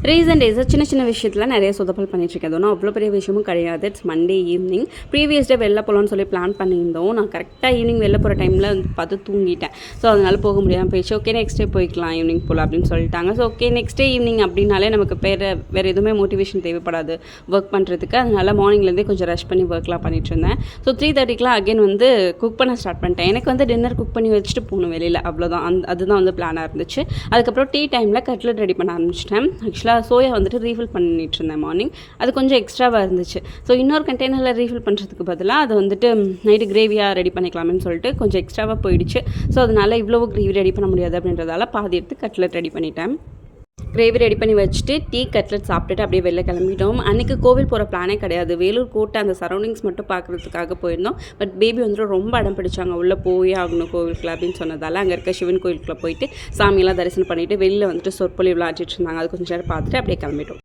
Recent டேஸில் சின்ன சின்ன விஷயத்தில் நிறைய சொதப்பல் பண்ணிட்டுருக்கேன். அதுவும் அவ்வளோ பெரிய விஷயமும் கிடையாது. It's Monday evening. Previous day வெளில போகலான்னு சொல்லி பிளான் பண்ணியிருந்தோம். நான் கரெக்டாக ஈவினிங் வெளில போகிற டைமில் பார்த்து தூங்கிட்டேன். ஸோ அதனால் போக முடியாமல் போயிடுச்சு. ஓகே நெக்ஸ்ட் டே போய்க்கலாம் ஈவினிங் போல் அப்படின்னு சொல்லிட்டாங்க. So okay next day evening அப்படின்னாலே நமக்கு வேறு எதுவுமே மோட்டிவேஷன் தேவைப்படாது ஒர்க் பண்ணுறதுக்கு. அதனால் மார்னிங்லேருந்தே கொஞ்சம் ரஷ் பண்ணி ஒர்க்லாம் பண்ணிட்டு இருந்தேன். ஸோ 3:30க்குலாம் அகைன் குக் பண்ண ஸ்டார்ட் பண்ணிட்டேன். எனக்கு டின்னர் குக் பண்ணி வச்சுட்டு போகணும் வெளியில், அவ்வளோதான். அதுதான் பிளானாக இருந்துச்சு. அதுக்கப்புறம் டீ டைமில் கட்லெட் ரெடி பண்ண ஆரம்பிச்சிட்டேன். ஆக்சுவலாக சோயா ரீஃபில் பண்ணிட்டு இருந்தேன் மார்னிங். அது கொஞ்சம் எக்ஸ்ட்ராவாக இருந்துச்சு. ஸோ இன்னொரு கண்டெய்னரில் ரீஃபில் பண்ணுறதுக்கு பதிலாக அது நைட்டு கிரேவியாக ரெடி பண்ணிக்கலாம்னு சொல்லிட்டு கொஞ்சம் எக்ஸ்ட்ராவாக போயிடுச்சு. ஸோ அதனால் இவ்வளோ கிரேவி ரெடி பண்ண முடியாது அப்படின்றதால பாதி எடுத்து கட்லெட் ரெடி பண்ணிட்டேன். கிரேவி ரெடி பண்ணி வச்சுட்டு டீ கட்லெட் சாப்பிட்டுட்டு அப்படியே வெளில கிளம்பிட்டோம். அன்றைக்கி கோவில் போகிற பிளானே கிடையாது. வேலூர் கோட்டை அந்த சரௌண்டிங்ஸ் மட்டும் பார்க்குறதுக்காக போயிருந்தோம். பட் பேபி ரொம்ப அடம் பிடிச்சாங்க, உள்ளே போயே ஆகணும் கோவிலுக்குள்ள அப்படின்னு சொன்னதால் அங்கே இருக்க சிவன் கோயிலுக்குள்ளே போயிட்டு சாமியெல்லாம் தரிசனம் பண்ணிவிட்டு வெளியில் சொற்பொழிவுலாம் ஆட்டிட்டு இருந்தாங்க. அது கொஞ்சம் நேரம் பார்த்துட்டு அப்படியே கிளம்பிட்டோம்.